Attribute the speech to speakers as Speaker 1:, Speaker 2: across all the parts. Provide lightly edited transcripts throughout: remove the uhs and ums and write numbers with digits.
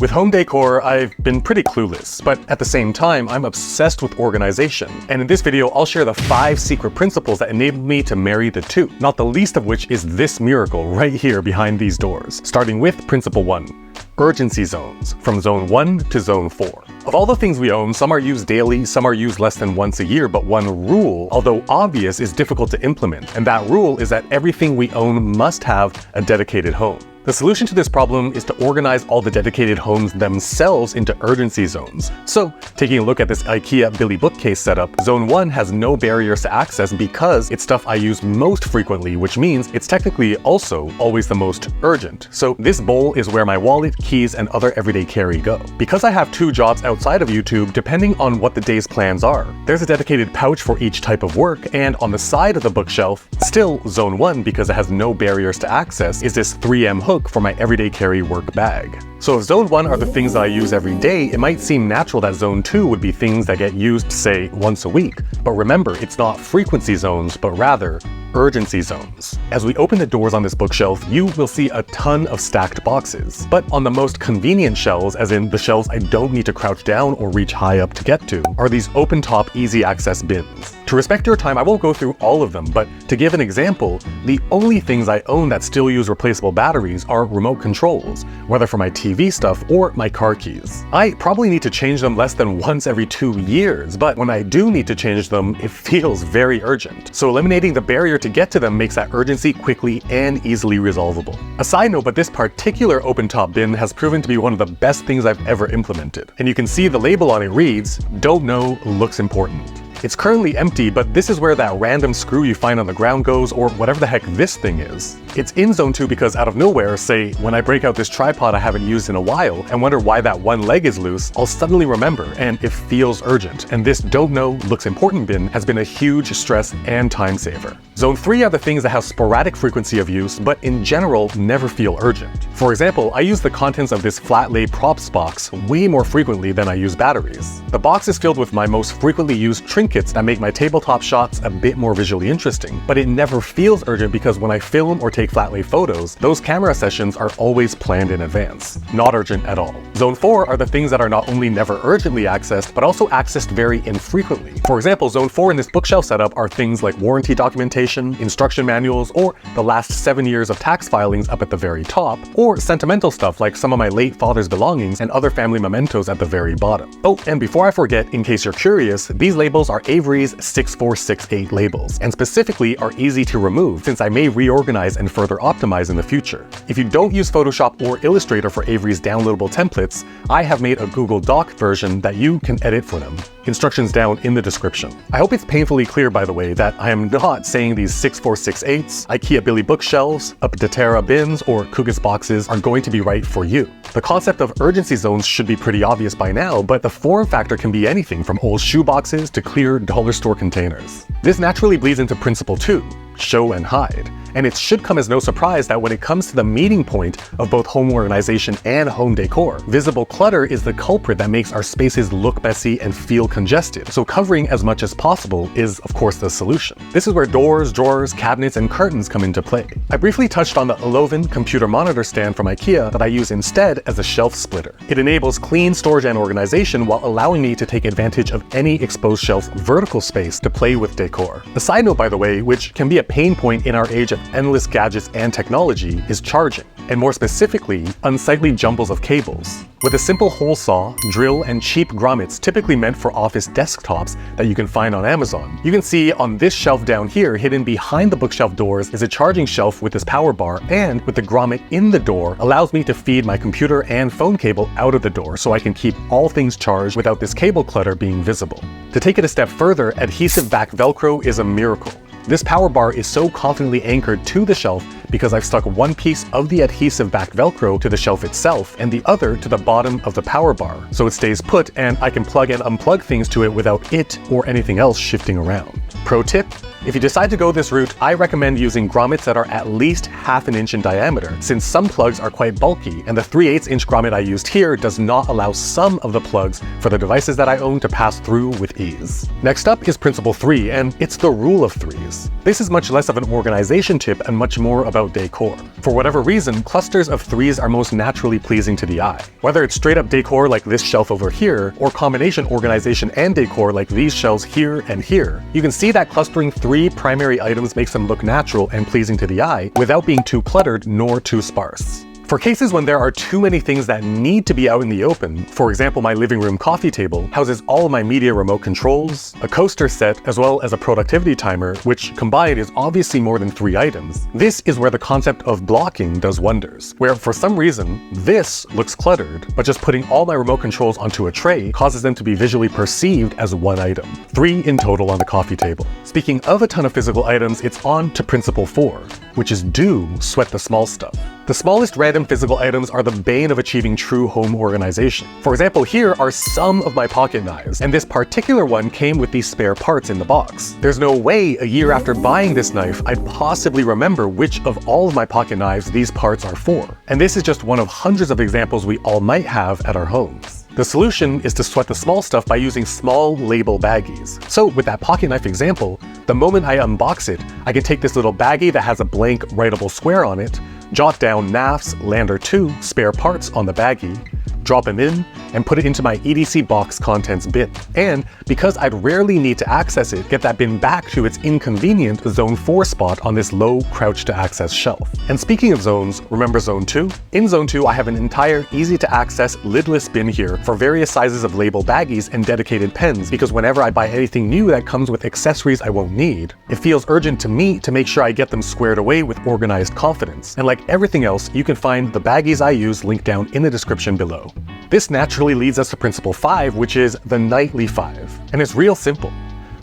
Speaker 1: With home decor, I've been pretty clueless, but at the same time, I'm obsessed with organization. And in this video, I'll share the 5 secret principles that enabled me to marry the two, not the least of which is this miracle right here behind these doors. Starting with Principle 1, urgency zones, from Zone 1 to Zone 4. Of all the things we own, some are used daily, some are used less than once a year, but one rule, although obvious, is difficult to implement, and that rule is that everything we own must have a dedicated home. The solution to this problem is to organize all the dedicated homes themselves into urgency zones. So, taking a look at this Ikea Billy bookcase setup, Zone 1 has no barriers to access because it's stuff I use most frequently, which means it's technically also always the most urgent. So this bowl is where my wallet, keys, and other everyday carry go. Because I have 2 jobs outside of YouTube, depending on what the day's plans are, there's a dedicated pouch for each type of work, and on the side of the bookshelf, still Zone 1 because it has no barriers to access, is this 3M hook for my everyday carry work bag. So if Zone 1 are the things that I use every day, it might seem natural that Zone 2 would be things that get used, say, once a week. But remember, it's not frequency zones, but rather urgency zones. As we open the doors on this bookshelf, you will see a ton of stacked boxes. But on the most convenient shelves, as in the shelves I don't need to crouch down or reach high up to get to, are these open-top, easy access bins. To respect your time, I won't go through all of them, but to give an example, the only things I own that still use replaceable batteries are remote controls, whether for my TV stuff or my car keys. I probably need to change them less than once every 2 years, but when I do need to change them, it feels very urgent. So eliminating the barrier to get to them makes that urgency quickly and easily resolvable. A side note, but this particular open-top bin has proven to be one of the best things I've ever implemented. And you can see the label on it reads, "Don't know, looks important." It's currently empty, but this is where that random screw you find on the ground goes, or whatever the heck this thing is. It's in Zone 2 because out of nowhere, say, when I break out this tripod I haven't used in a while and wonder why that one leg is loose, I'll suddenly remember, and it feels urgent. And this don't know, looks important bin has been a huge stress and time saver. Zone 3 are the things that have sporadic frequency of use, but in general never feel urgent. For example, I use the contents of this flat lay props box way more frequently than I use batteries. The box is filled with my most frequently used trinkets that make my tabletop shots a bit more visually interesting, but it never feels urgent because when I film or take flat lay photos, those camera sessions are always planned in advance. Not urgent at all. Zone 4 are the things that are not only never urgently accessed, but also accessed very infrequently. For example, Zone 4 in this bookshelf setup are things like warranty documentation, instruction manuals, or the last 7 years of tax filings up at the very top, or sentimental stuff like some of my late father's belongings and other family mementos at the very bottom. Oh, and before I forget, in case you're curious, these labels are Avery's 6468 labels, and specifically are easy to remove since I may reorganize and further optimize in the future. If you don't use Photoshop or Illustrator for Avery's downloadable templates, I have made a Google Doc version that you can edit for them. Instructions down in the description. I hope it's painfully clear, by the way, that I am not saying these 6468s, Ikea Billy bookshelves, UPPDATERA bins, or KUGGIS boxes are going to be right for you. The concept of urgency zones should be pretty obvious by now, but the form factor can be anything from old shoe boxes to clear dollar store containers. This naturally bleeds into Principle 2, show and hide. And it should come as no surprise that when it comes to the meeting point of both home organization and home decor, visible clutter is the culprit that makes our spaces look messy and feel congested. So covering as much as possible is, of course, the solution. This is where doors, drawers, cabinets, and curtains come into play. I briefly touched on the Eloven computer monitor stand from Ikea that I use instead as a shelf splitter. It enables clean storage and organization while allowing me to take advantage of any exposed shelf vertical space to play with decor. A side note, by the way, which can be a pain point in our age of endless gadgets and technology, is charging, and more specifically, unsightly jumbles of cables. With a simple hole saw, drill, and cheap grommets typically meant for office desktops that you can find on Amazon, you can see on this shelf down here, hidden behind the bookshelf doors, is a charging shelf with this power bar, and with the grommet in the door, allows me to feed my computer and phone cable out of the door so I can keep all things charged without this cable clutter being visible. To take it a step further, adhesive back Velcro is a miracle. This power bar is so confidently anchored to the shelf because I've stuck one piece of the adhesive back Velcro to the shelf itself and the other to the bottom of the power bar, so it stays put and I can plug and unplug things to it without it or anything else shifting around. Pro tip: If you decide to go this route, I recommend using grommets that are at least ½ an inch in diameter, since some plugs are quite bulky, and the 3/8 inch grommet I used here does not allow some of the plugs for the devices that I own to pass through with ease. Next up is principle 3, and it's the rule of threes. This is much less of an organization tip and much more about decor. For whatever reason, clusters of threes are most naturally pleasing to the eye. Whether it's straight up decor like this shelf over here, or combination organization and decor like these shelves here and here, you can see that clustering 3 primary items makes them look natural and pleasing to the eye without being too cluttered nor too sparse. For cases when there are too many things that need to be out in the open, for example my living room coffee table houses all of my media remote controls, a coaster set, as well as a productivity timer, which combined is obviously more than 3 items. This is where the concept of blocking does wonders, where for some reason this looks cluttered, but just putting all my remote controls onto a tray causes them to be visually perceived as 1 item. 3 in total on the coffee table. Speaking of a ton of physical items, it's on to principle 4, which is do sweat the small stuff. The smallest random physical items are the bane of achieving true home organization. For example, here are some of my pocket knives, and this particular one came with these spare parts in the box. There's no way a year after buying this knife I'd possibly remember which of all of my pocket knives these parts are for. And this is just one of hundreds of examples we all might have at our homes. The solution is to sweat the small stuff by using small label baggies. So with that pocket knife example, the moment I unbox it, I can take this little baggie that has a blank writable square on it, jot down NAF's Lander 2 spare parts on the baggie, drop them in, and put it into my EDC box contents bin. And because I'd rarely need to access it, get that bin back to its inconvenient Zone 4 spot on this low crouch to access shelf. And speaking of zones, remember Zone 2? In Zone 2, I have an entire easy to access lidless bin here for various sizes of label baggies and dedicated pens, because whenever I buy anything new that comes with accessories I won't need, it feels urgent to me to make sure I get them squared away with organized confidence. And like everything else, you can find the baggies I use linked down in the description below. This naturally leads us to principle 5, which is the nightly 5. And it's real simple.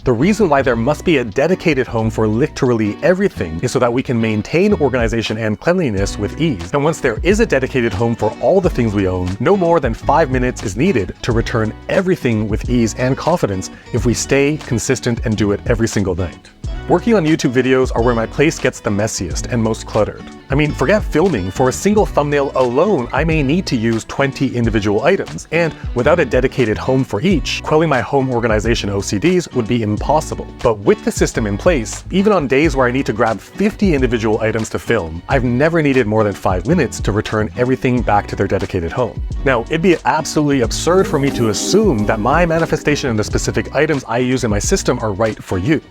Speaker 1: The reason why there must be a dedicated home for literally everything is so that we can maintain organization and cleanliness with ease. And once there is a dedicated home for all the things we own, no more than 5 minutes is needed to return everything with ease and confidence if we stay consistent and do it every single night. Working on YouTube videos are where my place gets the messiest and most cluttered. I mean, forget filming, for a single thumbnail alone, I may need to use 20 individual items, and without a dedicated home for each, quelling my home organization OCDs would be impossible. But with the system in place, even on days where I need to grab 50 individual items to film, I've never needed more than 5 minutes to return everything back to their dedicated home. Now, it'd be absolutely absurd for me to assume that my manifestation and the specific items I use in my system are right for you.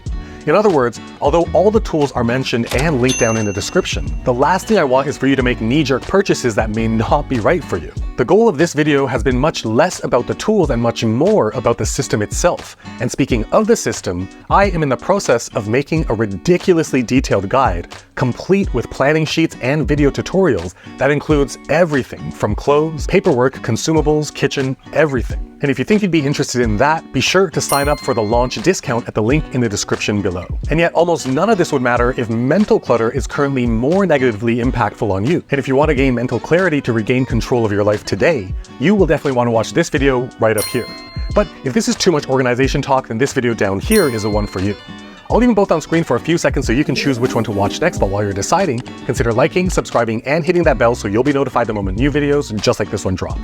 Speaker 1: In other words, although all the tools are mentioned and linked down in the description, the last thing I want is for you to make knee-jerk purchases that may not be right for you. The goal of this video has been much less about the tools and much more about the system itself. And speaking of the system, I am in the process of making a ridiculously detailed guide, complete with planning sheets and video tutorials that includes everything from clothes, paperwork, consumables, kitchen, everything. And if you think you'd be interested in that, be sure to sign up for the launch discount at the link in the description below. And yet almost none of this would matter if mental clutter is currently more negatively impactful on you. And if you want to gain mental clarity to regain control of your life today, you will definitely want to watch this video right up here. But if this is too much organization talk, then this video down here is the one for you. I'll leave them both on screen for a few seconds so you can choose which one to watch next, but while you're deciding, consider liking, subscribing, and hitting that bell so you'll be notified the moment new videos just like this one drop.